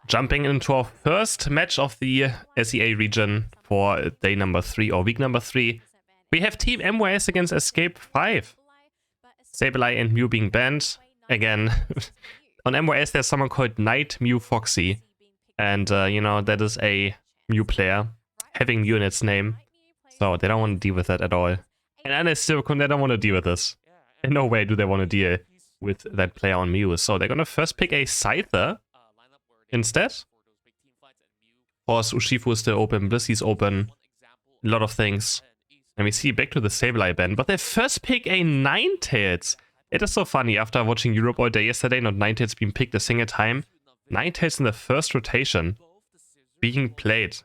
Jumping into our first match of the SEA region for day number 3 or week number 3. We have Team MYS against Escape 5. Sableye and Mew being banned. Again, on MYS there's someone called Knight Mew Foxy. And, you know, that is a Mew player having Mew in its name. So they don't want to deal with that at all. And they don't want to deal with this. In no way do they want to deal with that player on Mew. So they're going to first pick a Scyther instead. Of course, Urshifu is still open, Blissey's open, a lot of things. And we see back to the Sableye ban, but they first pick a Ninetales. It is so funny, after watching Europe all day yesterday, not Ninetales being picked a single time. Ninetales in the first rotation being played.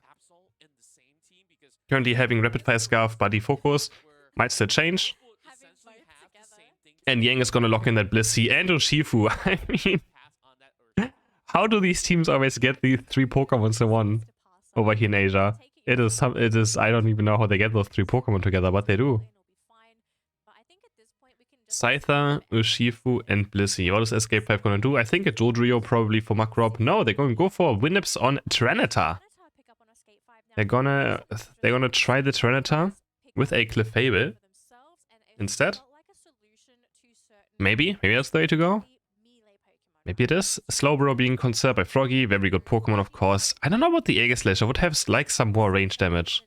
Currently having Rapid Fire Scarf, Body Focus, might still change. And Yang is gonna lock in that Blissey and Urshifu. I mean, how do these teams always get these 3 Pokemons in one over here in Asia? It is, I don't even know how they get those 3 Pokemon together, but they do. Scyther, Urshifu, and Blissey. What is Escape 5 gonna do? I think a Dodrio probably for Macrob. No, they're going to go for Winnips on Tyranitar. They're gonna try the Tyranitar with a Clefable instead. Maybe that's the way to go. Maybe it is. Slowbro being conserved by Froggy. Very good Pokemon, of course. I don't know about the Aegislash. I would have like some more range damage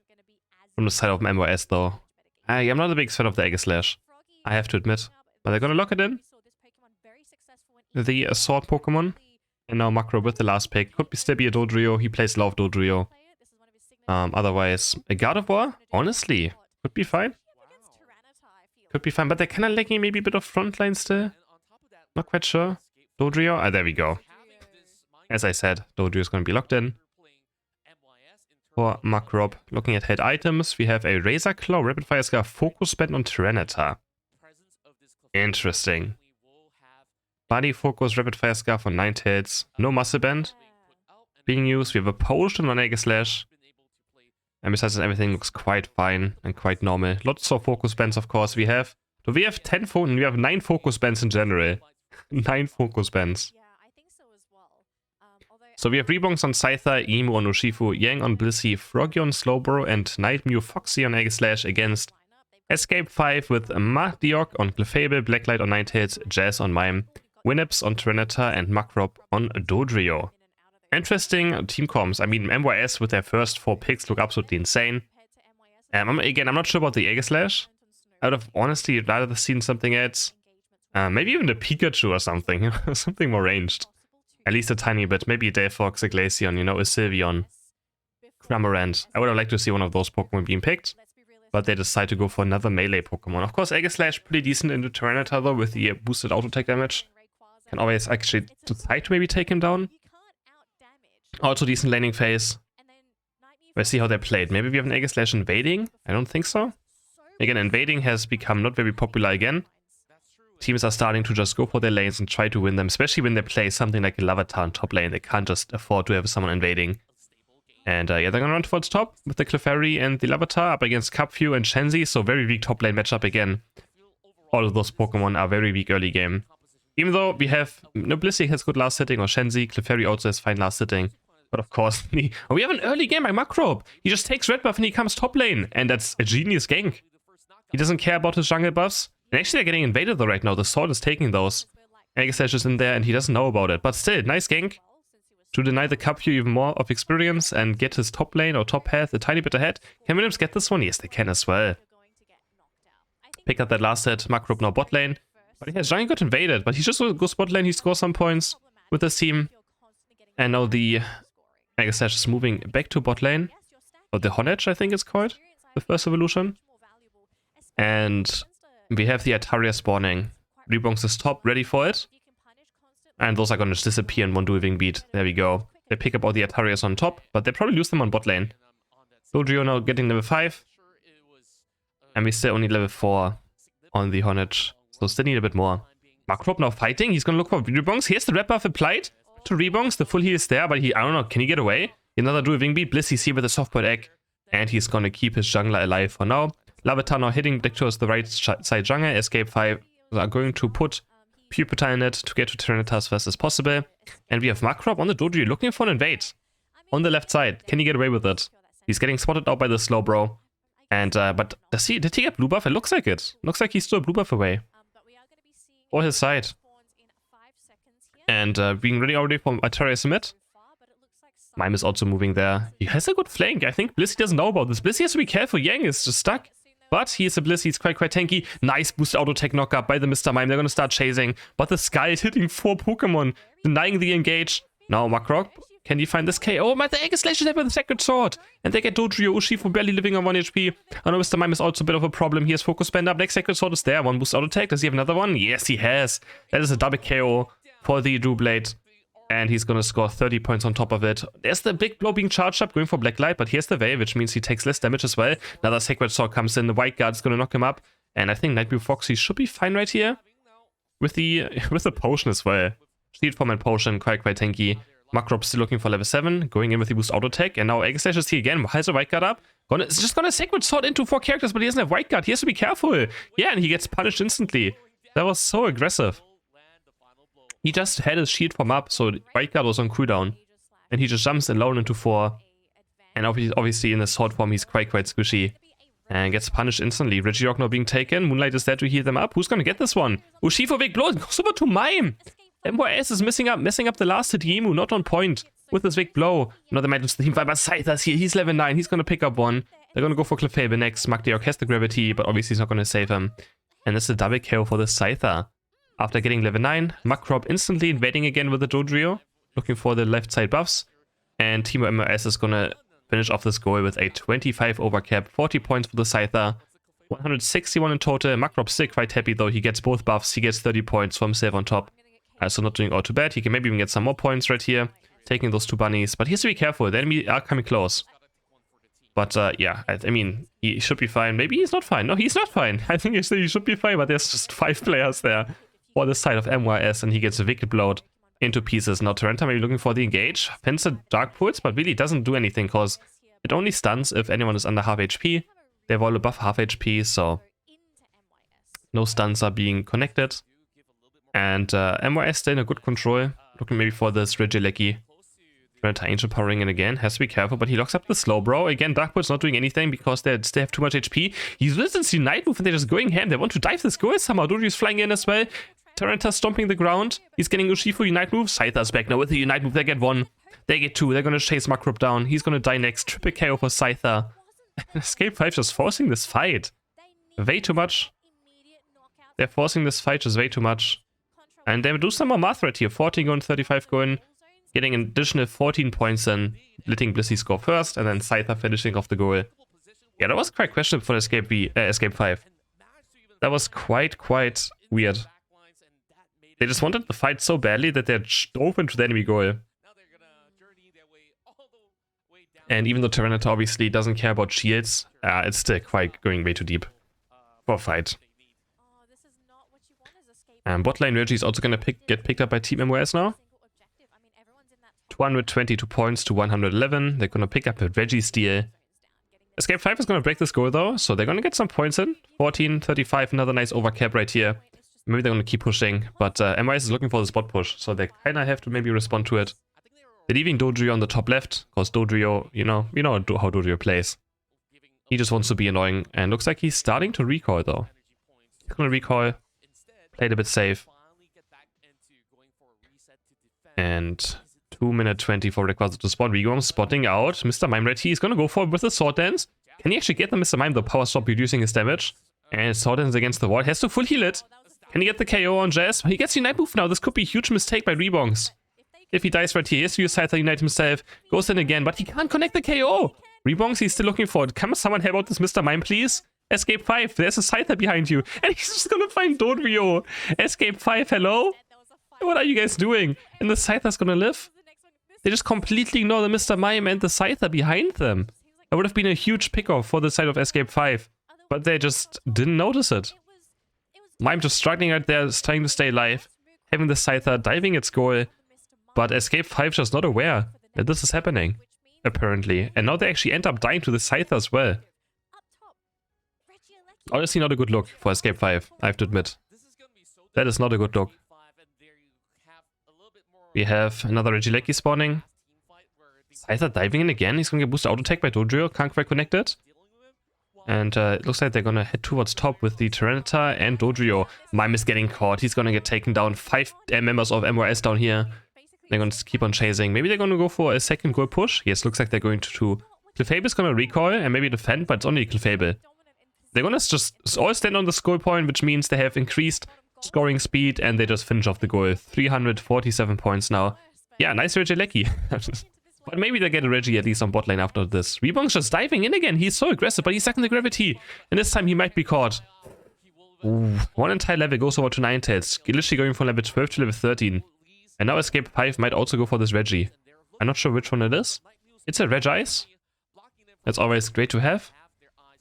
from the side of MYS though. I'm not a big fan of the Aegislash, I have to admit. But they're gonna lock it in. The Sword Pokemon. And now Macro with the last pick. Could still be a Dodrio. He plays a lot of Dodrio. Otherwise, a Gardevoir? Honestly, could be fine. Could be fine, but they're kind of lacking maybe a bit of frontline still. Not quite sure. Dodrio? Ah, there we go. As I said, Dodrio is going to be locked in. For Macrob, looking at head items, we have a Razor Claw, Rapid Fire Scarf, Focus Band on Tyranitar. Interesting. Body Focus, Rapid Fire Scarf on Ninetales. No Muscle Band being used. We have a Potion on Aegislash. And besides that, everything looks quite fine and quite normal. Lots of Focus Bands, of course, we have. So we have 9 Focus Bands in general. 9 Focus Bands. So we have Rebongs on Scyther, Emu on Urshifu, Yang on Blissey, Froggy on Slowbro, and Night Mew Foxy on Aegislash against Escape 5 with Mahdiok on Clefable, Blacklight on Ninetales, Jazz on Mime, Winnips on Tyranitar, and Macrob on Dodrio. Interesting team comps. I mean, MYS with their first 4 picks look absolutely insane. Again, I'm not sure about the Aegislash. I would have honestly rather seen something else. Maybe even the Pikachu or something. Something more ranged. At least a tiny bit. Maybe a Delphox, a Glaceon, you know, a Sylveon. Cramorant. I would have liked to see one of those Pokemon being picked. But they decide to go for another melee Pokemon. Of course, Aegislash pretty decent into Tyranitar though with the boosted auto attack damage. Can always actually decide to maybe take him down. Also decent laning phase. Let's see how they played. Maybe we have an Aegislash invading? I don't think so. Again, invading has become not very popular again. Teams are starting to just go for their lanes and try to win them, especially when they play something like a Larvitar on top lane. They can't just afford to have someone invading. And yeah, they're gonna run towards top with the Clefairy and the Larvitar up against Cupfew and Shenzi, so very weak top lane matchup again. All of those Pokemon are very weak early game. Even though we have, no, Blissey has good last hitting, or Shenzi, Clefairy also has fine last hitting. But of course, we have an early game by Macrob. He just takes red buff and he comes top lane, and that's a genius gank. He doesn't care about his jungle buffs. And actually they're getting invaded though right now. The sword is taking those. Aegislash is in there and he doesn't know about it. But still, nice gank to deny the Cupfew even more of experience and get his top lane or top path a tiny bit ahead. Can Williams get this one? Yes, they can as well. Pick up that last hit. Macrob now bot lane. But he has jungle got invaded. But he just goes bot lane. He scores some points with his team. And now the Aegislash is moving back to bot lane. Or the Honedge, I think it's called. The first evolution. And we have the Ataria spawning. Rebongs is top, ready for it. And those are going to disappear in one dual wing beat. There we go. They pick up all the Atarias on top, but they probably lose them on bot lane. Dodrio now getting level 5. And we still only level 4 on the Honedge. So still need a bit more. Macrob now fighting. He's going to look for Rebongs. Here's the red buff applied to Rebongs. The full heal is there, but I don't know, can he get away? Another dual wing beat. Blissey's here with a softboiled egg. And he's going to keep his jungler alive for now. Larvitar now hitting back towards the right side jungle. Escape 5 are going to put Pubertine it to get to Tyranitar as fast as possible. And we have Macrop on the Dodrio looking for an invade. On the left side. Can he get away with it? He's getting spotted out by the Slowbro. And, but did he get blue buff? It looks like it. Looks like he's still blue buff away. Or his side. And being ready already for Atarius mid. Mime is also moving there. He has a good flank. I think Blissey doesn't know about this. Blissey has to be careful. Yang is just stuck. But he is a Blissey. He's quite tanky. Nice boost auto tech knockup by the Mr. Mime. They're going to start chasing. But the Sky is hitting 4 Pokemon. Denying the engage. Now Macrop. Can he find this KO? Oh, the Egg Slash is there with the Sacred Sword. And they get Dodrio. Urshifu barely living on 1 HP. I know Mr. Mime is also a bit of a problem. He has Focus Band up. Next Sacred Sword is there. 1 boost auto attack. Does he have another one? Yes, he has. That is a double KO for the Doublade. And he's going to score 30 points on top of it. There's the big blow being charged up, going for Blacklight. But here's the Veil, which means he takes less damage as well. Another Sacred Sword comes in. The White Guard is going to knock him up. And I think Nightblue Foxy should be fine right here. With the potion as well. Shield Form and Potion, quite tanky. Macrop still looking for level 7, going in with the boost auto tech, and now Egg Slash is here again. Why is the White Guard up? It's just gonna Sacred Sword into 4 characters, but he doesn't have White Guard. He has to be careful. Yeah, and he gets punished instantly. That was so aggressive. He just had his shield form up, so White Guard was on cooldown. And he just jumps alone into 4. And obviously in the sword form, he's quite squishy. And gets punished instantly. Regirock now being taken. Moonlight is there to heal them up. Who's gonna get this one? Urshifu big blow. It goes over to Mime. MYS is messing up the last hit. Emu not on point with this big blow. Now they might lose the team fight, but Scyther's here. He's level 9. He's gonna pick up 1. They're gonna go for Clefable next. Magdiok has the gravity, but obviously he's not gonna save him. And this is a double KO for the Scyther. After getting level 9, Macrop instantly invading again with the Dodrio, looking for the left side buffs. And Team MYS is gonna finish off this goal with a 25 overcap, 40 points for the Scyther. 161 in total. Macrop's still quite happy though. He gets both buffs. He gets 30 points for himself on top. So not doing all too bad. He can maybe even get some more points right here. Taking those 2 bunnies. But he has to be careful. The enemy are coming close. But yeah, I mean, he should be fine. Maybe he's not fine. No, he's not fine. I think he should be fine, but there's just 5 players there for the side of MYS, and he gets wicked blowed into pieces. Now Tyranitar maybe looking for the engage. Fends the Dark Pulse, but really doesn't do anything, because it only stuns if anyone is under half HP. They're all above half HP, so no stuns are being connected. And MYS still in a good control. Looking maybe for this Regieleki. Tyranitar Ancient powering in again. Has to be careful, but he locks up the Slowbro. Again, Dark Pulse not doing anything because they have too much HP. He's listens to Night Move and they're just going ham. They want to dive this goal somehow. Dodrio's flying in as well. Tyranitar stomping the ground. He's getting Urshifu Unite Move. Scyther's back now with the Unite Move. They get 1. They get 2. They're going to chase Macrop down. He's going to die next. Triple KO for Scyther. Escape 5 just forcing this fight. Way too much. They're forcing this fight just way too much. And they do some more math right here. 14 going, 35 going. Getting an additional 14 points in. Letting Blissey score first. And then Scyther finishing off the goal. Yeah, that was quite questionable for Escape 5. That was quite weird. They just wanted the fight so badly that they dove into the enemy goal. And even though Tyranitar obviously doesn't care about shields, it's still quite going way too deep for a fight. And bot lane Reggie is also going to get picked up by Team MYS now. 222 points to 111. They're going to pick up a Reggie steal. Escape 5 is going to break this goal though, so they're going to get some points in. 14, 35, another nice overcap right here. Maybe they're going to keep pushing, but MYS is looking for the spot push, so they kind of have to maybe respond to it. They're leaving Dodrio on the top left, because Dodrio, you know how Dodrio plays. He just wants to be annoying, and looks like he's starting to recoil though. He's going to recoil, played a bit safe. And 2 minute 20 for request to spawn. Regom spotting out. Mr. Mime right here. He's going to go for it with the Sword Dance. Can he actually get the Mr. Mime? The power stop reducing his damage. And Sword Dance against the wall. Has to full heal it. Can he get the KO on Jazz? He gets Unite Move now. This could be a huge mistake by Rebongs. If he dies right here, he has to use Scyther Unite himself. Goes in again, but he can't connect the KO. Rebongs, he's still looking for it. Can someone help out this Mr. Mime, please? Escape 5, there's a Scyther behind you. And he's just gonna find Dodrio. Escape 5, hello? What are you guys doing? And the Scyther's gonna live? They just completely ignore the Mr. Mime and the Scyther behind them. That would have been a huge pickoff for the side of Escape 5. But they just didn't notice it. Mime just struggling right there, trying to stay alive. Having the Scyther diving its goal. But Escape 5 just not aware that this is happening, apparently. And now they actually end up dying to the Scyther as well. Honestly, not a good look for Escape 5, I have to admit. That is not a good look. We have another Regieleki spawning. Scyther diving in again. He's going to get boosted auto attack by Dodrio. Can't quite connect it. And it looks like they're going to head towards top with the Tyranitar and Dodrio. Mime is getting caught. He's going to get taken down. 5 members of MYS down here. They're going to keep on chasing. Maybe they're going to go for a second goal push. Yes, looks like they're going to. Clefable is going to recoil and maybe defend, but it's only Clefable. They're going to just all stand on the score point, which means they have increased scoring speed and they just finish off the goal. 347 points now. Yeah, nice Regieleki. But maybe they get a Reggie at least on bot lane after this. Rebong's just diving in again. He's so aggressive, but he's stuck in the gravity. And this time he might be caught. Ooh, one entire level goes over to Ninetales. Literally going from level 12 to level 13. And now Escape 5 might also go for this Reggie. I'm not sure which one it is. It's a Regice. That's always great to have.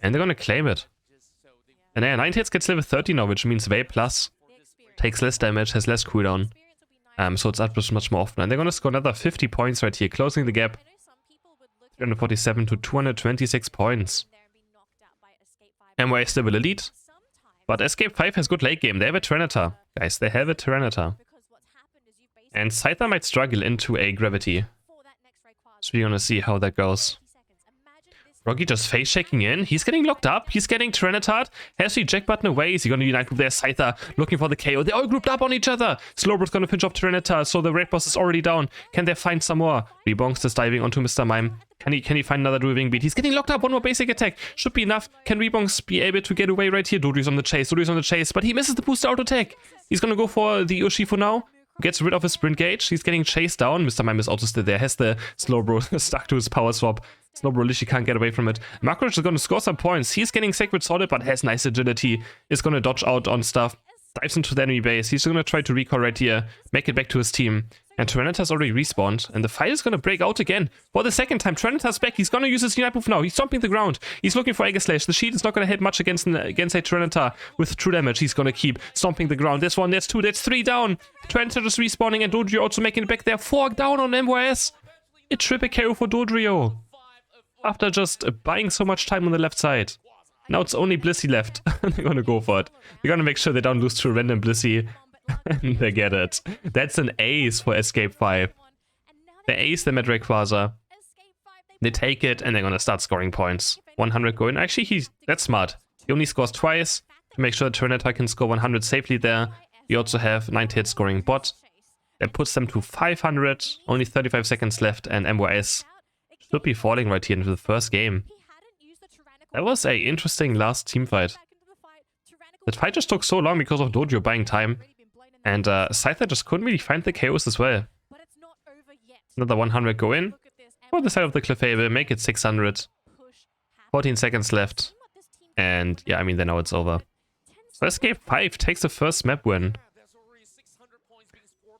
And they're gonna claim it. And yeah, Ninetales gets level 30 now, which means Way Plus. Takes less damage, has less cooldown. So it's up much more often. And they're gonna score another 50 points right here, closing the gap. 347 to 226 points. MYS still will elite. But Escape 5 has good late game. They have a Tyranitar. Guys, they have a Tyranitar. And Scyther might struggle into a Gravity. So we're gonna see how that goes. Froggy just face shaking in. He's getting locked up. He's getting Tyranitar. Has the eject button away. Is he gonna unite with their Scyther? Looking for the KO. They're all grouped up on each other. Slowbro's gonna pinch off Tyranitar. So the red boss is already down. Can they find some more? Rebong's just diving onto Mr. Mime. Can he find another driving beat? He's getting locked up. One more basic attack. Should be enough. Can Rebongs be able to get away right here? Dodrio's on the chase. Dodrio's on the chase. But he misses the booster auto attack. He's gonna go for the Urshifu now. Gets rid of his sprint gauge. He's getting chased down. Mr. Mime is also still there. Has the Slowbro stuck to his power swap. Slowbro literally can't get away from it. Makroch is going to score some points. He's getting Sacred Sworded, but has nice agility. Is going to dodge out on stuff. Dives into the enemy base. He's going to try to recall right here. Make it back to his team. And Tyranitar's already respawned. And the fight is going to break out again. For the second time, Tyranitar's back. He's going to use his Unite move now. He's stomping the ground. He's looking for Aegislash. The shield is not going to hit much against a Tyranitar. With true damage, he's going to keep stomping the ground. There's 1, there's 2, there's 3 down. Tyranitar just respawning and Dodrio also making it back there. 4 down on MYS. A triple KO for Dodrio. After just buying so much time on the left side. Now it's only Blissey left. They're gonna go for it. They're gonna make sure they don't lose to a random Blissey. And they get it. That's an ace for Escape 5. They ace them at Rayquaza. They take it and they're gonna start scoring points. 100 going. Actually, that's smart. He only scores twice to make sure Tyranitar can score 100 safely there. We also have 90 hit scoring bot. That puts them to 500. Only 35 seconds left and MYS should be falling right here into the first game. That was a interesting last team fight. That fight just took so long because of Dodrio buying time. And Scyther just couldn't really find the KOs as well. Another 100 go in. For the side of the Clefable, make it 600. 14 seconds left. And yeah, I mean, they know it's over. So Escape 5 takes the first map win.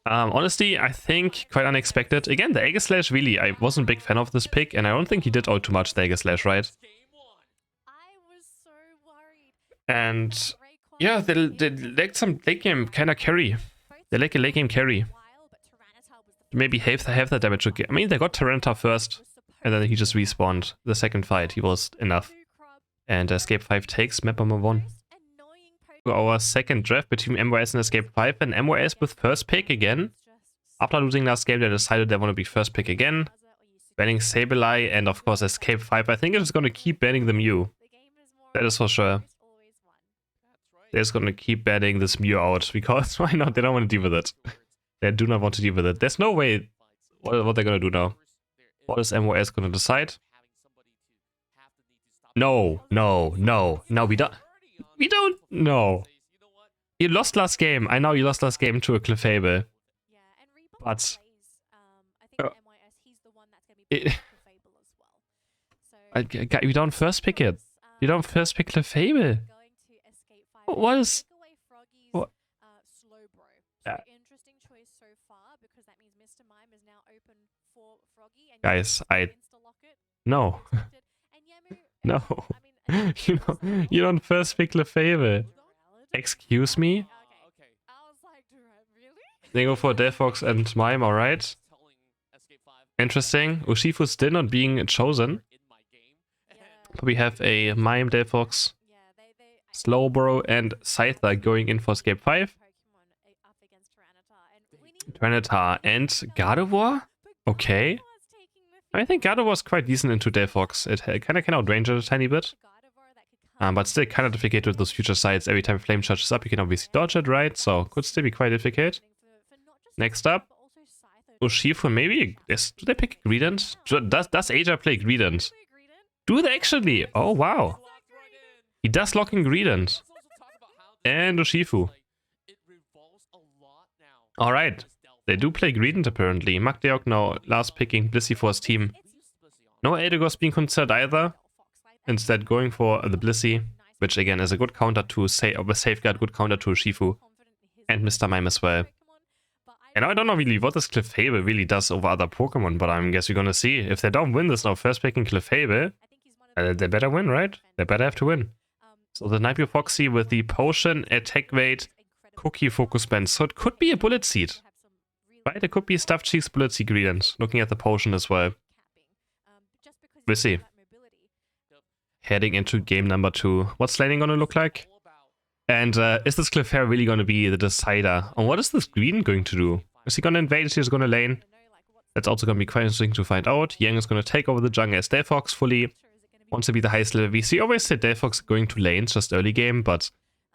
Honestly, I think quite unexpected. Again, the Aegislash, really, I wasn't a big fan of this pick, and I don't think he did all too much, the Aegislash, right? And yeah, they lacked some late game kind of carry. They lack a late game carry. Maybe half the damage again. I mean, they got Tyranitar first, and then he just respawned. The second fight, he was enough. And Escape 5 takes map number 1. To our second draft between MYS and Escape 5, and MYS with first pick again. After losing last game, they decided they want to be first pick again. Banning Sableye and of course Escape 5. I think it's going to keep banning the Mew. That is for sure. They're just going to keep banning this Mew out, because why not? They don't want to deal with it. They do not want to deal with it. There's no way what they're going to do now. What is MYS going to decide? No, we don't. We don't know. You lost last game. I know you lost last game to a Clefable. But you don't first pick it. You don't first pick Clefable. What is... What? Guys, No. No. You don't first pick Clefable. Excuse me? They go for Delphox and Mime, alright. Interesting. Urshifu still not being chosen. But we have a Mime, Delphox, Slowbro and Scyther going in for Escape 5. Turnitar and Gardevoir? Okay. I think Gardevoir is quite decent into Delphox. It kind of can outrange it a tiny bit. But still kind of difficult with those future sides. Every time Flame charges up, you can obviously dodge it, right? So could still be quite difficult. Next up, Urshifu, maybe? Do they pick Greedent? Does Aja play Greedent? Do they actually? Oh, wow. He does lock in Greedent. And Urshifu. Alright. They do play Greedent apparently. Magdeok now last picking Blissey for his team. No Eldegoss being considered either. Instead going for the Blissey, which again is a good counter to Safeguard, good counter to Urshifu. And Mr. Mime as well. And I don't know really what this Clefable really does over other Pokemon, but I guess we're gonna see. If they don't win this now, first picking Clefable, they better win, right? They better have to win. So the Nightmare Foxy with the Potion, Attack Weight, Cookie Focus Band. So it could be a Bullet Seed. Right? It could be Stuffed Cheeks, Bullet Seed Greedent. Looking at the Potion as well. We'll see. Heading into game number 2. What's laning gonna look like? And is this Clefairy really gonna be the decider? And what is this Green going to do? Is he gonna invade? Is he gonna lane? That's also gonna be quite interesting to find out. Yang is gonna take over the jungle as Delphox fully. Wants to be the highest level VC. Always said Delphox going to lanes just early game, but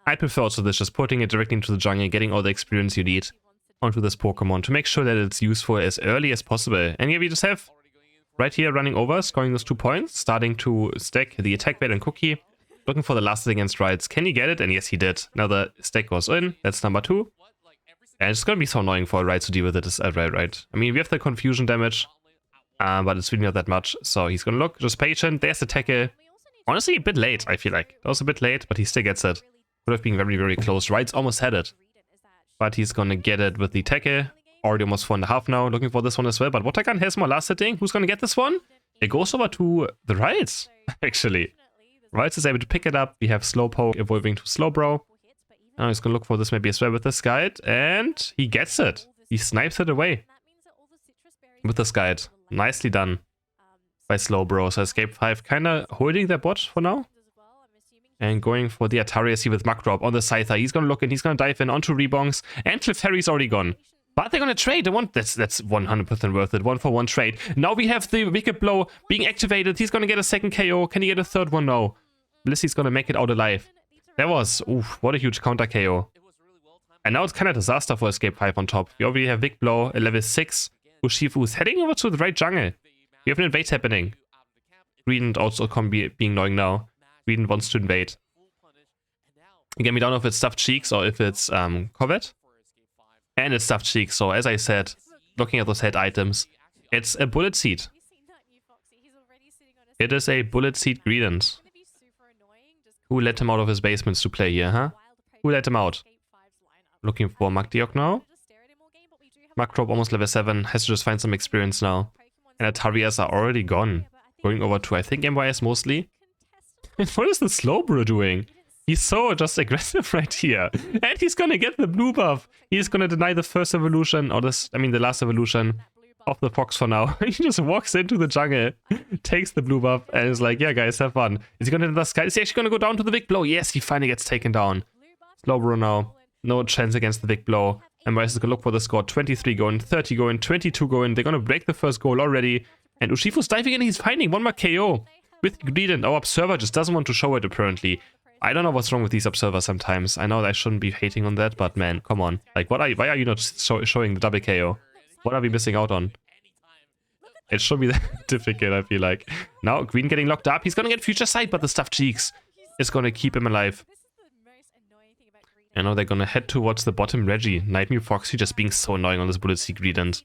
I prefer also this, just putting it directly into the jungle, getting all the experience you need onto this Pokemon to make sure that it's useful as early as possible. And here we just have right here running over, scoring those 2 points, starting to stack the Attack Bait and Cookie, looking for the last hit against Rides. Can he get it? And yes, he did. Now the stack goes in. That's number 2. And it's gonna be so annoying for Rides to deal with it as right. I mean, we have the confusion damage, but it's really not that much. So he's gonna look, just patient. There's the tackle. Honestly, a bit late, I feel like. That was a bit late, but he still gets it. Could have been very, very close. Rides almost had it. But he's gonna get it with the tackle. Already almost 4.5 now. Looking for this one as well. But Watergun has more last hitting. Who's gonna get this one? It goes over to the Rides, actually. Rides is able to pick it up. We have Slowpoke evolving to Slowbro. Now he's gonna look for this maybe as well with this guide. And he gets it. He snipes it away. With this guide. Nicely done by Slowbro. So Escape 5 kinda holding their bot for now. And going for the Atari SC with Mudrop on the Scyther. He's gonna look in, he's gonna dive in onto Rebongs. And Clefairy's already gone. But they're gonna trade. That's 100% worth it. 1-for-1 trade. Now we have the Wicked Blow being activated. He's gonna get a second KO. Can he get a third one? No. Blissey's gonna make it out alive. That was, oof, what a huge counter KO. And now it's kind of disaster for Escape 5 on top. We already have Wicked Blow at level 6. Urshifu is heading over to the right jungle. We have an invade happening. Greedent also being annoying now. Greedent wants to invade. Again, we don't know if it's Stuffed Cheeks or if it's Corvette. And it's Stuffed Cheeks, so as I said, looking at those head items, it's a Bullet Seed. It is a Bullet Seed Greedent. Who let him out of his basements to play here, huh? Who let him out? Looking for Magdeok now. Mudrop almost level 7, has to just find some experience now. And Atarias are already gone. Going over to, I think, MYS mostly. And what is the Slowbro doing? He's so just aggressive right here. And he's gonna get the blue buff. He's gonna deny the first evolution, or the last evolution of the fox for now. He just walks into the jungle, takes the blue buff, and is like, yeah guys, have fun. Is he gonna hit the sky? Is he actually gonna go down to the big blow? Yes, he finally gets taken down. Slowbro now. No chance against the big blow. And MYS is gonna look for the score. 23 going, 30 going, 22 going. They're gonna break the first goal already. And Urshifu's diving in, he's finding one more KO. With Greedent, our observer just doesn't want to show it apparently. I don't know what's wrong with these observers sometimes. I know that I shouldn't be hating on that, but man, come on. Like, why are you not showing the double KO? What are we missing out on? It should be that difficult, I feel like. Now, Green getting locked up. He's gonna get Future Sight, but the Stuffed Cheeks is gonna keep him alive. And now they're gonna head towards the bottom Reggie. Nightmare Foxy just being so annoying on this Bullet Seed Greedent.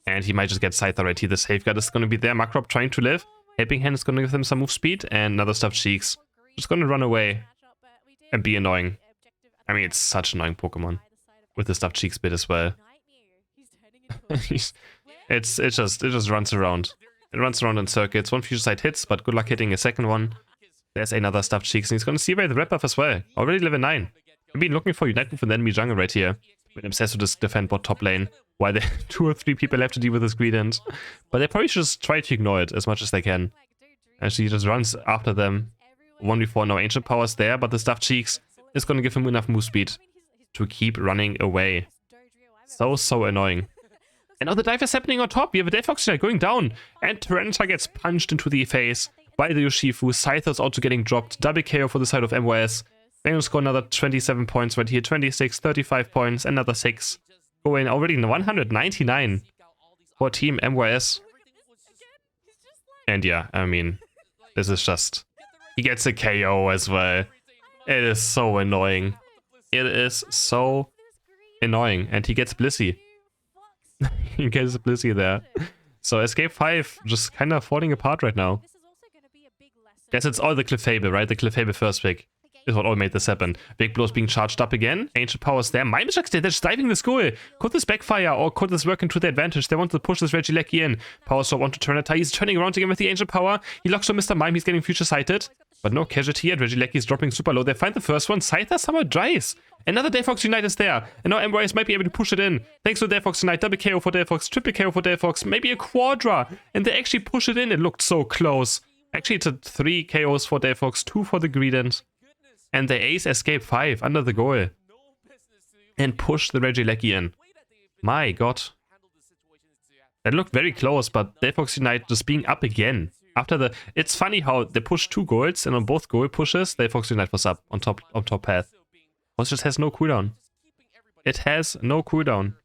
And he might just get Scyther right here. The Safeguard is gonna be there. Mudrop trying to live. Helping Hand is gonna give them some move speed. And another Stuffed Cheeks. Just gonna run away and be annoying. I mean, it's such an annoying Pokemon with the Stuffed Cheeks bit as well. it just runs around. It runs around in circuits. One Future Sight hits, but good luck hitting a second one. There's another Stuffed Cheeks, and he's gonna see by the red buff as well. Already level 9. I've been looking for Unite Move and enemy jungle right here. Been obsessed with this defend bot top lane. While there 2 or 3 people have to deal with this Greedent. But they probably should just try to ignore it as much as they can. And she just runs after them. 1v4, no ancient powers there, but the Stuffed Cheeks is going to give him enough move speed to keep running away. So annoying. And now the dive is happening on top. We have a Delphox Unite going down. And Tyranitar gets punched into the face by the Urshifu. Scyther's also getting dropped. Double KO for the side of MYS. They're going to score another 27 points right here. 26, 35 points, another 6. Going already in 199 for Team MYS. And yeah, I mean, this is just... He gets a KO as well. It is so annoying. It is so annoying. And he gets Blissey. He gets Blissey there. So Escape 5 just kind of falling apart right now. Guess it's all the Clefable, right? The Clefable first pick is what all made this happen. Big Blow's being charged up again. Ancient Power's there. MyS, they're just diving the school. Could this backfire or could this work into their advantage? They want to push this Regieleki in. Power Swap onto Tyranitar. He's turning around again with the Ancient Power. He locks on Mr. Mime. He's getting future sighted. But no casualty yet. Regieleki is dropping super low. They find the first one. Scyther somehow dries. Another Delphox Unite is there. And now MYS might be able to push it in. Thanks to Delphox Unite. Double KO for Delphox. Triple KO for Delphox. Maybe a Quadra. And they actually push it in. It looked so close. Actually, it's a 3 KOs for Delphox. 2 for the Greedent. And they ace Escape 5 under the goal. And push the Regieleki in. My god. That looked very close, but Delphox Unite just being up again. After the... It's funny how they push 2 goals, and on both goal pushes, Delphox Unite was up on top path. It just has no cooldown. It has no cooldown.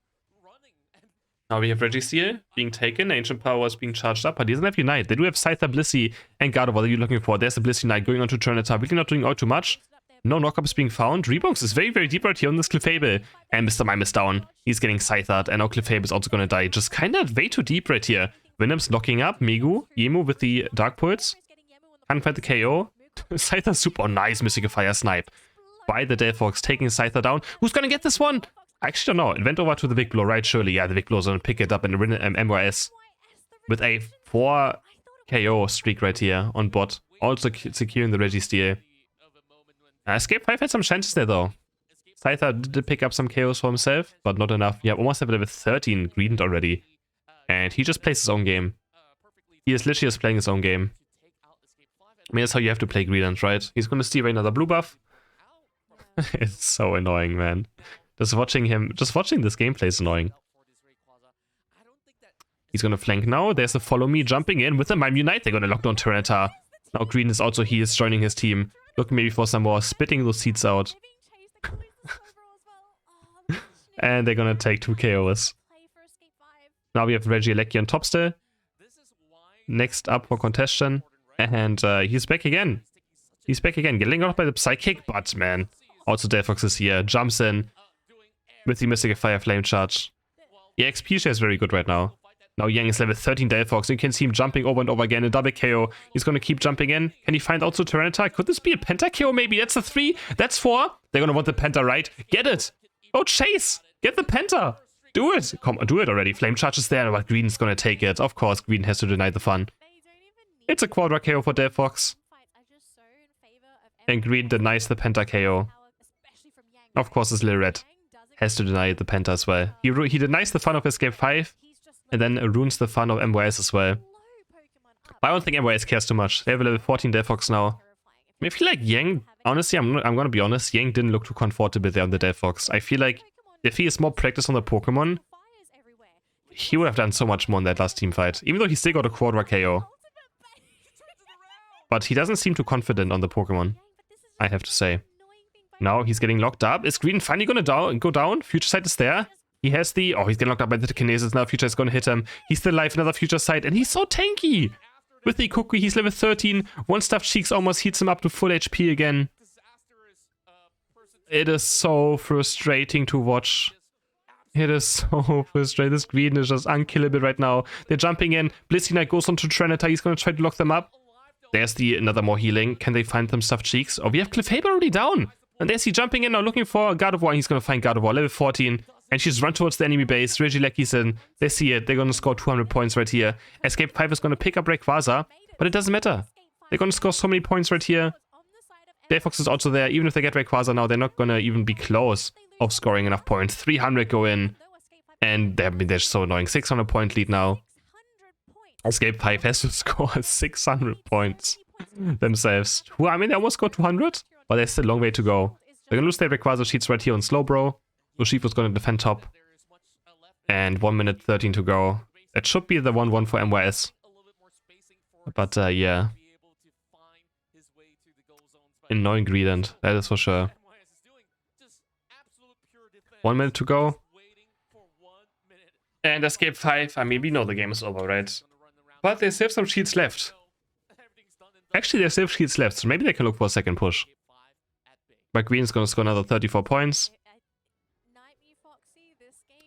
Now we have Registeel being taken, Ancient Power is being charged up, but he doesn't have Unite. They do have Scyther, Blissey, and Gardevoir that you're looking for. There's the Blissey Unite going on to Tyranitar, really not doing all too much. No knockup is being found. Rebox is very, very deep right here on this Clefable. And Mr. Mime is down. He's getting Scythered, and now Clefable is also gonna die. Just kind of way too deep right here. Venom's locking up. Megu, Yemu with the Dark Pulse. Can't find the KO. Scyther super nice, missing a Fire Snipe. By the Delphox, taking Scyther down. Who's gonna get this one? I actually don't know. It went over to the Big Blow, right? Surely. Yeah, the Big Blow's gonna pick it up and win MYS. With a 4 KO streak right here on bot. Also securing the Registeel. Escape 5 had some chances there though. Scyther did pick up some KOs for himself, but not enough. Yeah, almost have level 13 Greedent already. And he just plays his own game. He is literally just playing his own game. I mean, that's how you have to play Greedent, right? He's gonna steal away another blue buff. It's so annoying, man. Just watching this gameplay is annoying. He's gonna flank now. There's a follow me jumping in with the Mime Unite. They're gonna lock down Tyranitar. Now Green is also he is joining his team. Looking maybe for some more, spitting those seeds out. And they're gonna take 2 KOs. Now we have Regieleki on top still. Next up for contestation. And he's back again. He's back again, getting out by the Psychic, but man. Also Delphox is here, jumps in with the Mystical Fire Flame Charge. Yeah, XP share is very good right now. Now Yang is level 13 Delphox. You can see him jumping over and over again. A double KO. He's going to keep jumping in. Can he find also Tyranitar? Could this be a Penta KO maybe? That's a 3. That's 4. They're going to want the Penta, right? Get it. Oh, Chase. Get the Penta. Do it. Come on, do it already. Flame Charge is there, but Green's going to take it. Of course, Green has to deny the fun. It's a Quadra KO for Delphox. And Green denies the Penta KO. Of course, this little red has to deny the Penta as well. He denies the fun of Escape 5. And then ruins the fun of MYS as well. But I don't think MYS cares too much. They have a level 14 Delphox now. I feel like Yang, honestly, I'm gonna be honest, Yang didn't look too comfortable there on the Delphox. I feel like if he has more practice on the Pokemon, he would have done so much more in that last team fight. Even though he still got a Quadra KO. But he doesn't seem too confident on the Pokemon, I have to say. Now he's getting locked up. Is Green finally gonna go down? Future Sight is there. He has the... Oh, he's getting locked up by the Kinesis now. Future is going to hit him. He's still alive. Another Future Sight. And he's so tanky. With the Cookie, he's level 13. One Stuffed Cheeks almost heats him up to full HP again. It is so frustrating to watch. It is so frustrating. This Green is just unkillable right now. They're jumping in. Blissey Knight goes on to Tyranitar. He's going to try to lock them up. There's the another more healing. Can they find them Stuffed Cheeks? Oh, we have Clefable already down. And there's he jumping in now looking for Gardevoir. He's going to find Gardevoir. Level 14. And she's run towards the enemy base. Regieleki's in. They see it. They're going to score 200 points right here. Escape 5 is going to pick up Rayquaza. But it doesn't matter. They're going to score so many points right here. Delphox is also there. Even if they get Rayquaza now, they're not going to even be close of scoring enough points. 300 go in. And they're so annoying. 600 point lead now. Escape 5 has to score 600 points themselves. I mean, they almost got 200. But there's still a long way to go. They're going to lose their Rayquaza sheets right here on Slowbro. Urshifu's going to defend top. And 1 minute 13 to go. It should be the 1-1 for MYS. But yeah. Annoying gradient, that is for sure. 1 minute to go. And escape 5. I mean, we know the game is over, right? But they still have some shields left. Actually, they still have shields left, so maybe they can look for a second push. But Green's gonna score another 34 points.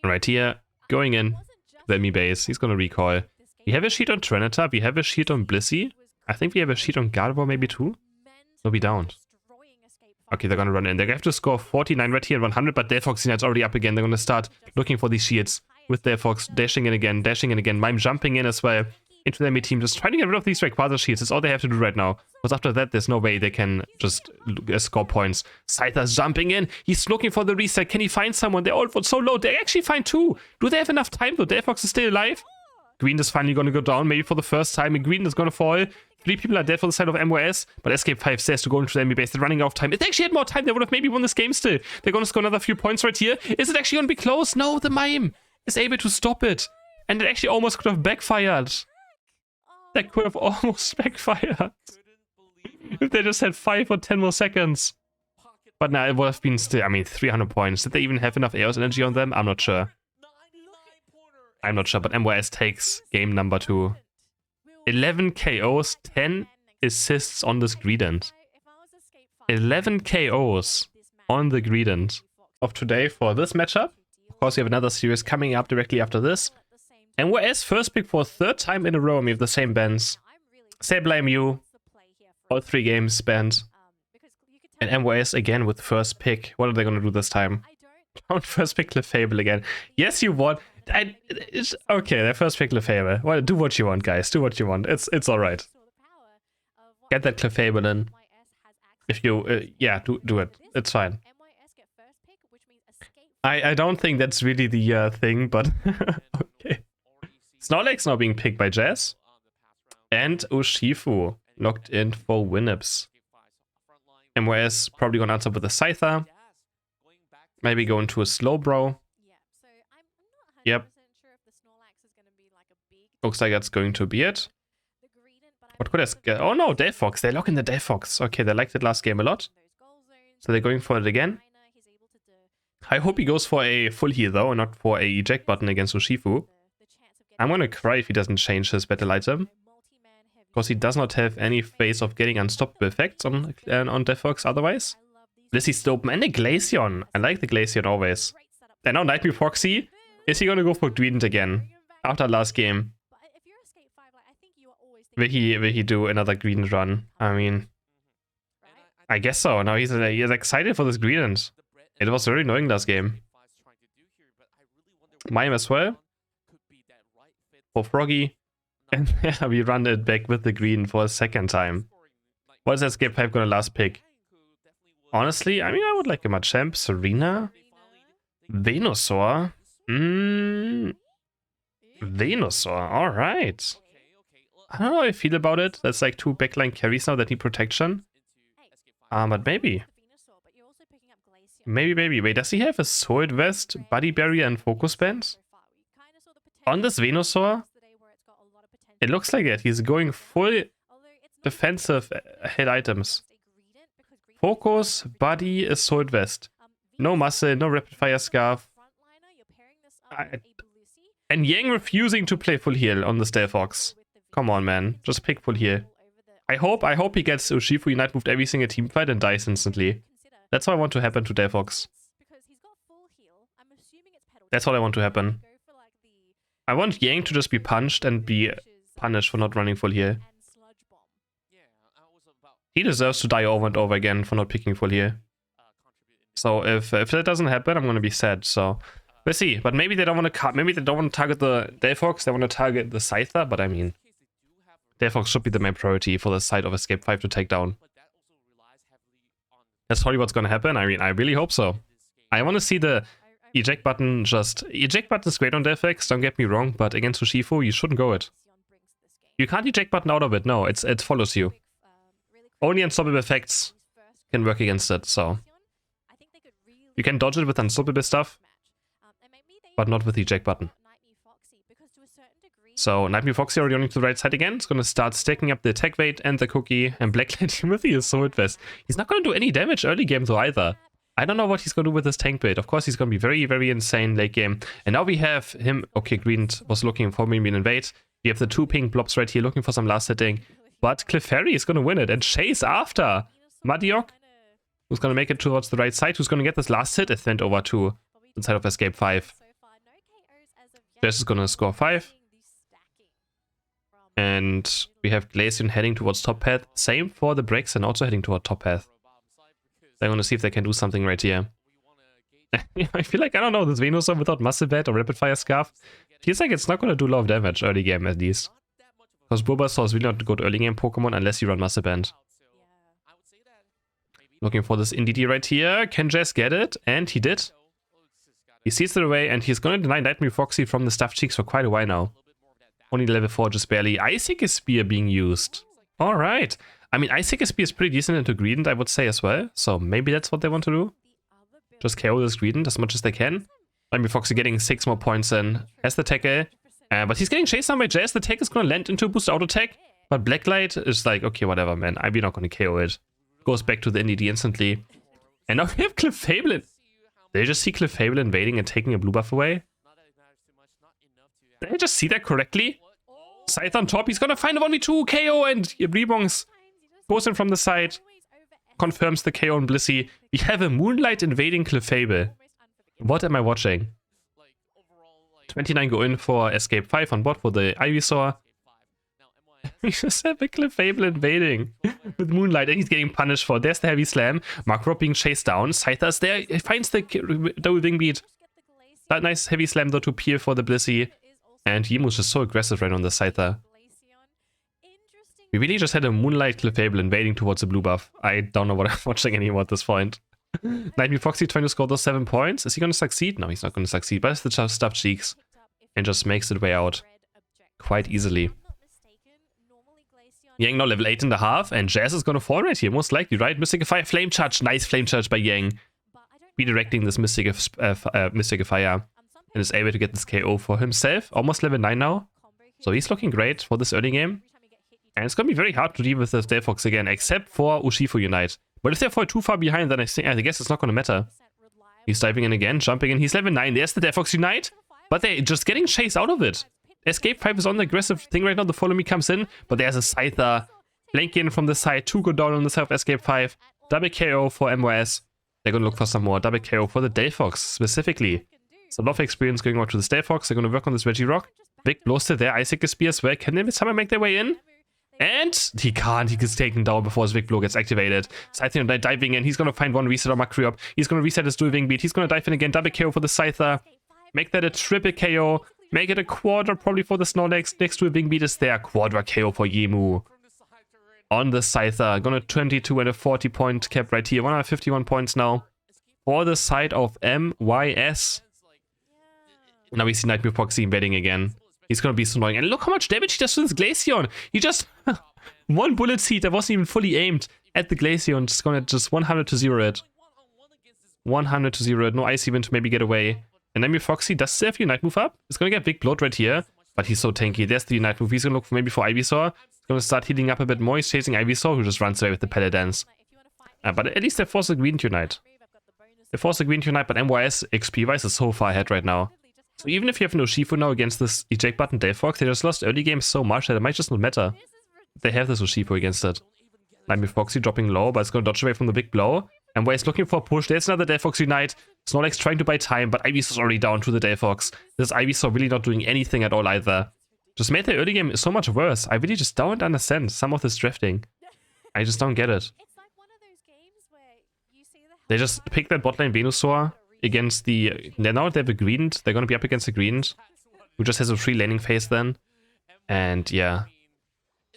Right here, going in, the enemy base. He's gonna recoil. We have a sheet on Trenata, we have a sheet on Blissey. I think we have a sheet on Gardevoir maybe too. No, we don't. Okay, they're gonna run in. They have to score 49 right here and 100, but Delphox is already up again. They're gonna start looking for these shields with Delphox dashing in again, Mime jumping in as well into the enemy team, just trying to get rid of these Rayquaza shields. That's all they have to do right now. Because after that, there's no way they can just score points. Scyther's jumping in. He's looking for the reset. Can he find someone? They're all so low. They actually find two. Do they have enough time though? Delphox is still alive. Green is finally gonna go down, maybe for the first time. And Green is gonna fall. 3 people are dead for the side of MYS, but Escape 5 says to go into the enemy base. They're running out of time. If they actually had more time, they would have maybe won this game still. They're gonna score another few points right here. Is it actually gonna be close? No, the Mime is able to stop it. And it actually almost could have backfired. That could have almost backfired. If they just had 5 or 10 more seconds. But now it would have been still, I mean, 300 points. Did they even have enough Eos energy on them? I'm not sure. But MYS takes game number 2. 11 KOs, 10 assists on this Greedent. 11 KOs on the Greedent of today for this matchup. Of course, we have another series coming up directly after this. MYS first pick for a 3rd time in a row. We have the same bans. Sableye Mew, all 3 games spent. And MYS again with first pick. What are they going to do this time? Don't first pick Clefable again. Yes, you want. It's okay, their first pick Clefable. Well, do what you want, guys. Do what you want. It's alright. Get that Clefable in. If you, yeah, do it. It's fine. I don't think that's really the thing, but okay. Snorlax now being picked by Jazz. And Urshifu locked in for Winnips. MYS probably gonna answer with a Scyther. Maybe go into a Slowbro. Yep. Looks like that's going to be it. What could I get? Oh no, Delphox. They lock in the Delphox. Okay, they liked it last game a lot. So they're going for it again. I hope he goes for a full heal though, and not for a eject button against Urshifu. I'm gonna cry if he doesn't change his battle item. Because he does not have any phase of getting unstoppable effects on Delphox otherwise. Blissey's open and a Glaceon. I like the Glaceon always. And now Nightmare Foxy. Is he gonna go for Greedent again? After last game. Will he do another Greedent run? I mean, I guess so. Now he's excited for this Greedent. It was very annoying last game. Mime as well. For Froggy. And yeah, we run it back with the green for a 2nd time. What is Escape 5 gonna last pick? Honestly, I mean, I would like a Machamp, Serena, Venusaur. Venusaur, alright. I don't know how I feel about it. That's like 2 backline carries now that need protection. But maybe. Maybe. Wait, does he have a Sword Vest, Buddy Barrier, and Focus Band? On this Venusaur? It looks like it. He's going full defensive head items. Focus, Buddy, a Sword Vest. No Muscle, no Rapid Fire Scarf. And Yang refusing to play full heal on this Delphox. Come on, man. Just pick full heal. I hope he gets Urshifu Unite moved every single team fight and dies instantly. That's what I want to happen to Delphox. That's what I want to happen. I want Yang to just be punched and be punished for not running full heal. He deserves to die over and over again for not picking full heal. So if that doesn't happen, I'm gonna be sad. So we'll see. But maybe they don't want to target the Delphox. They want to target the Scyther. But I mean, Delphox should be the main priority for the side of Escape 5 to take down. That's probably what's gonna happen. I mean, I really hope so. I want to see the eject button just... Eject button is great on Delphox, don't get me wrong, but against Urshifu, you shouldn't go it. You can't eject button out of it, no, it follows you. Only unstoppable effects can work against it, so... You can dodge it with unstoppable stuff, but not with the eject button. So Nightmare Foxy already on to the right side again. It's going to start stacking up the attack weight and the cookie. And Blacklight Timothy is so invest. He's not going to do any damage early game though either. I don't know what he's going to do with this tank build. Of course, he's going to be very, very insane late game. And now we have him. Okay, green was looking for me in invade. We have the 2 pink blobs right here looking for some last hitting. But Clefairy is going to win it and chase after Madiok, who's going to make it towards the right side. Who's going to get this last hit? It went over to the side of Escape 5. Jess is going to score 5. And we have Glaceon heading towards top path. Same for the Bricks and also heading toward top path. They're going to see if they can do something right here. I feel like, I don't know, this Venusaur without Muscle Bat or Rapid Fire Scarf feels like it's not going to do a lot of damage early game at least. Because Bulbasaur is really not a good early game Pokemon unless you run Muscle Band. Looking for this Indeedee right here. Can Jess get it? And he did. He sees it away and he's going to deny Nightmare Foxy from the Stuffed Cheeks for quite a while now. Only level 4, just barely. Icicle Spear being used. Alright. I mean, Icicle Spear is pretty decent into Greedent, I would say as well. So maybe that's what they want to do. Just KO this Greedent as much as they can. Nightmare Foxy getting 6 more points in. Has the tackle. But he's getting chased down by Jazz. The tech is going to land into a boost auto attack. But Blacklight is like, okay, whatever, man. I'm not going to KO it. Goes back to the Indeedee instantly. And now we have Clefable. They just see Clefable invading and taking a blue buff away. Did I just see that correctly? Scythe on top. He's going to find a 1v2 KO and Rebongs goes in from the side. Confirms the KO on Blissey. We have a Moonlight invading Clefable. What am I watching? 29 go in for Escape 5 on bot for the Ivysaur. We just have a Clefable invading with Moonlight and he's getting punished for it. There's the heavy slam. Markrop being chased down. Scyther's there. He finds the double wing beat. That nice heavy slam though to peel for the Blissey. And Yimu's just so aggressive right on the Scyther. We really just had a Moonlight Clefable invading towards the blue buff. I don't know what I'm watching anymore at this point. Nightmare Foxy trying to score those 7 points. Is he going to succeed? No, he's not going to succeed. But it's the Stuffed Cheeks. And just makes it way out quite easily. Yang now level 8.5. And Jazz is going to fall right here. Most likely, right? Mystical Flame Charge. Nice Flame Charge by Yang. Redirecting this Mystical Fire. And is able to get this KO for himself. Almost level 9 now. So he's looking great for this early game. And it's going to be very hard to deal with the Delphox again. Except for Urshifu Unite. But if they fall too far behind, then I guess it's not going to matter. He's diving in again, jumping in. He's level 9. There's the Delphox Unite. But they're just getting chased out of it. Escape 5 is on the aggressive thing right now. The Follow Me comes in. But there's a Scyther. Flanking in from the side. 2 go down on the side of Escape 5. Double KO for MYS. They're going to look for some more. Double KO for the Delphox specifically. So a lot of experience going out to the Delphox. They're going to work on this Regirock. Big blows to their Icicle Spear as well. Can they somehow make their way in? And he can't. He gets taken down before his Big Blow gets activated. Scyther diving in. He's going to find one reset on Makriop. He's going to reset his dual wing beat. He's going to dive in again. Double KO for the Scyther. Make that a triple KO. Make it a quadra probably for the Snorlax. Next to a wing beat is there. Quadra KO for Yimu. On the Scyther. Gonna 22 and a 40 point cap right here. 151 points now. For the side of MYS. Now we see Nightmare Foxy invading again. He's gonna be so annoying. And look how much damage he does to this Glaceon. He just... one bullet seed that wasn't even fully aimed at the Glaceon. Just gonna 100 to 0 it. 100 to 0 it. No Ice even to maybe get away. And Nightmare Foxy does still have Unite move up. It's gonna get Big Bloat right here. But he's so tanky. There's the Unite move. He's gonna look for maybe for Ivysaur. He's gonna start healing up a bit more. He's chasing Ivysaur, who just runs away with the Pellet Dance. But at least they force the Green Unite. They force the Green Unite, but MYS XP-wise is so far ahead right now. So even if you have no Urshifu now against this eject button Delphox, they just lost early game so much that it might just not matter. They have this Urshifu against it. Nightmare Foxy dropping low, but it's going to dodge away from the big blow. And MYS looking for a push. There's another Delphox Unite. Snorlax trying to buy time, but Ivysaur's already down to the Delphox. This Ivysaur really not doing anything at all either. Just made the early game so much worse. I really just don't understand some of this drifting. I just don't get it. They just picked that bot lane Venusaur against the... Now they have a Greedent. They're going to be up against a Greedent, who just has a free laning phase then. And yeah,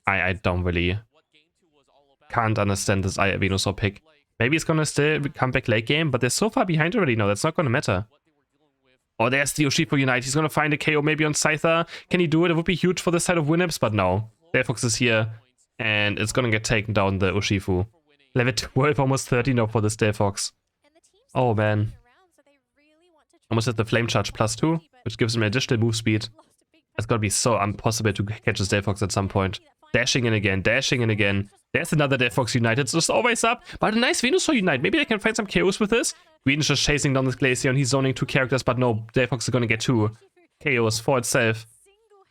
I don't really... can't understand this Venusaur pick. Maybe it's going to still come back late game, but they're so far behind already now. That's not going to matter. Oh, there's the Urshifu Unite. He's going to find a KO maybe on Scyther. Can he do it? It would be huge for the side of Winamps, but no. Delphox is here, and it's going to get taken down, the Urshifu. Level 12, almost 30 now for this Delphox. Oh, man. Almost at the Flame Charge +2. which gives him additional move speed. It's gonna be so impossible to catch this Delphox at some point. Dashing in again, dashing in again. There's another Delphox Unite. It's just always up. But a nice Venusaur Unite. Maybe they can find some KOs with this. Green is just chasing down this Glaceon. He's zoning 2 characters, but no, Delphox is gonna get 2 KOs for itself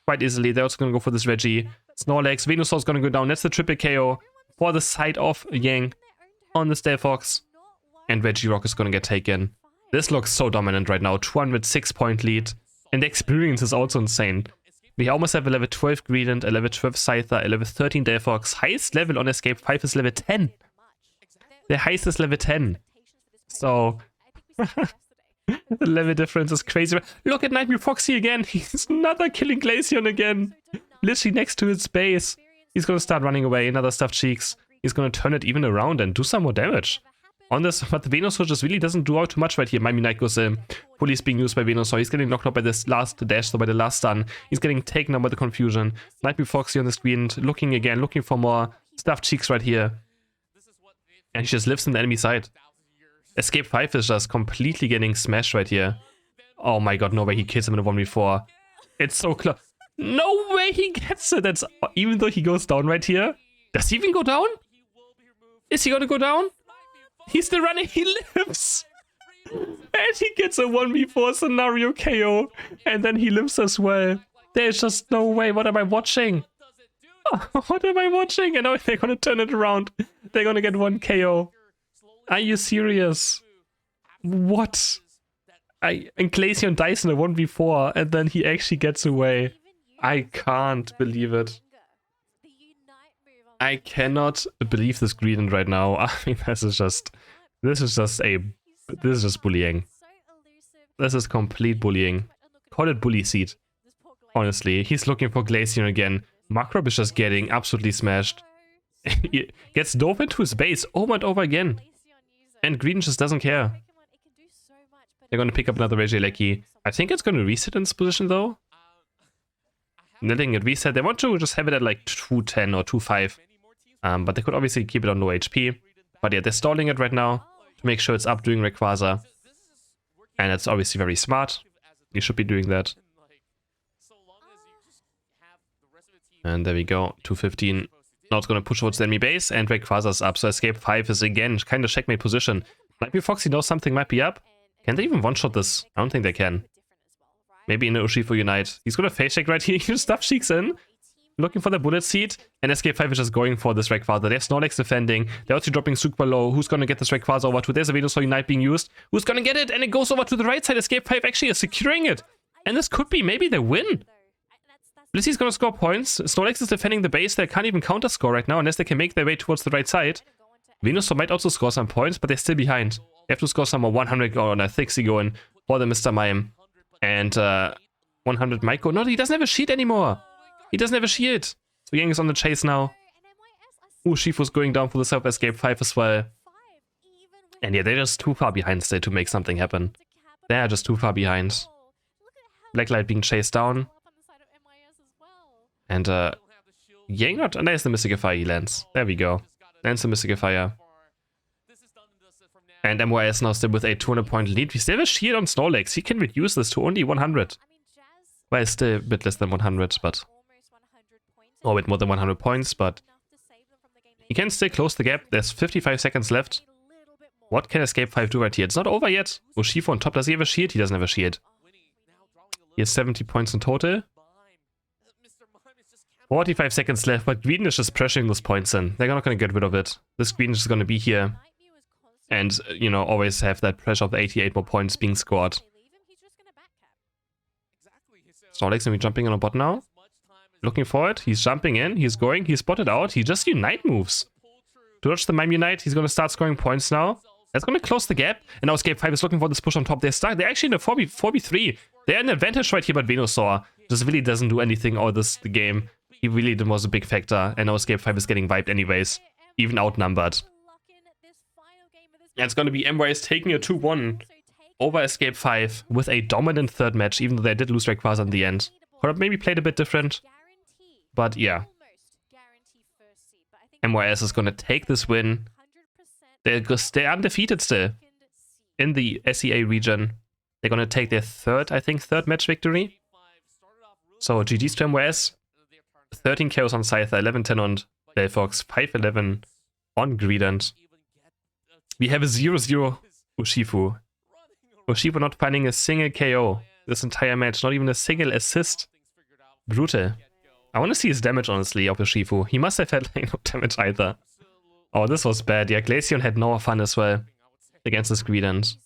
quite easily. They're also gonna go for this Reggie. Snorlax, Venusaur's gonna go down. That's the triple KO for the side of Yang on this Delphox. And Regirock is gonna get taken. This looks so dominant right now. 206 point lead. And the experience is also insane. We almost have a level 12 Greedent, a level 12 Scyther, a level 13 Delphox. Highest level on Escape 5 is level 10. The highest is level 10. So, the level difference is crazy. Look at Nightmare Foxy again. He's another killing Glaceon again. Literally next to its base. He's going to start running away. Another Stuffed Cheeks. He's going to turn it even around and do some more damage. On this, but the Venusaur just really doesn't do out too much right here. My Knight goes in. Fully is being used by Venusaur. He's getting knocked out by this last dash, so by the last stun. He's getting taken out by the confusion. Nightmare Foxy on the screen, looking again, looking for more Stuffed Cheeks right here. And he just lives in the enemy side. Escape 5 is just completely getting smashed right here. Oh my god, no way he kills him in a 1v4. It's so close. No way he gets it. That's even though he goes down right here. Does he even go down? Is he gonna go down? He's still running, he lives! And he gets a 1v4 scenario KO. And then he lives as well. There's just no way. What am I watching? What am I watching? And now they're gonna turn it around. They're gonna get 1 KO. Are you serious? What? And Glaceon dies in a 1v4 and then he actually gets away. I can't believe it. I cannot believe this Greedent right now. I mean, this is just bullying. This is complete bullying. Call it bully seed. Honestly, he's looking for Glaceon again. Macrob is just getting absolutely smashed. He gets dove into his base over and over again. And Greedent just doesn't care. They're going to pick up another Regieleki. I think it's going to reset in this position though. Letting it reset. They want to just have it at like 210 or 2.5. But they could obviously keep it on low HP. But yeah, they're stalling it right now to make sure it's up doing Rayquaza. And it's obviously very smart. You should be doing that. And there we go, 215. Now it's going to push towards the enemy base, and Rayquaza's up. So Escape 5 is again kind of checkmate position. Maybe Foxy knows something might be up. Can they even one-shot this? I don't think they can. Maybe in the Urshifu Unite. He's going to face check right here. He Stuff Cheeks in. Looking for the bullet seed, and Escape 5 is just going for this Rayquaza. They have Snorlax defending. They're also dropping super low. Who's going to get this Rayquaza over to? There's a Venusaur Unite being used. Who's going to get it? And it goes over to the right side. Escape 5 actually is securing it. And this could be maybe the win. Blissey's going to score points. Snorlax is defending the base. They can't even counter score right now unless they can make their way towards the right side. Venusaur might also score some points, but they're still behind. They have to score some more 100 or 60 going for the Mr. Mime. And 100 might go. No, he doesn't have a shield anymore. He doesn't have a shield. So Yang is on the chase now. Shifu's going down for the self Escape 5 as well. And yeah, they're just too far behind still to make something happen. They're just too far behind. Blacklight being chased down. And Yang not. And there's the Mystical Fire he lands. There we go. Lands the Mystical Fire. And MYS now still with a 200 point lead. We still have a shield on Snorlax. He can reduce this to only 100. Well, it's still a bit less than 100, but... or a bit more than 100 points, but... he can still close the gap. There's 55 seconds left. What can Escape 5 do right here? It's not over yet. Urshifu on top. Does he have a shield? He doesn't have a shield. He has 70 points in total. 45 seconds left, but Green is just pressuring those points in. They're not going to get rid of it. This Green is just going to be here. And, you know, always have that pressure of 88 more points being scored. Snorlax going to be jumping on a bot now. Looking for it. He's jumping in. He's going. He's spotted out. He just Unite moves. To dodge the Mime Unite, he's going to start scoring points now. That's going to close the gap. And now Escape 5 is looking for this push on top. They're stuck. They're actually in a 4v3. They're an advantage right here, but Venusaur just really doesn't do anything all the game. He really was a big factor. And now Escape 5 is getting wiped anyways. Even outnumbered. And it's going to be MYS taking a 2-1 over Escape 5 with a dominant third match, even though they did lose Rayquaza in the end. Could have maybe played a bit different. But yeah. MYS is going to take this win. They're undefeated still in the SEA region. They're gonna take their third match victory. So GG's to MYS. 13 KOs on Scyther, 11-10 on Belfox, 5-11 on Greedent. We have a 0-0 Urshifu. Urshifu not finding a single KO this entire match, not even a single assist. Brutal. I want to see his damage, honestly, of Urshifu. He must have had like, no damage either. Oh, this was bad. Yeah, Glaceon had no fun as well against this Greedent.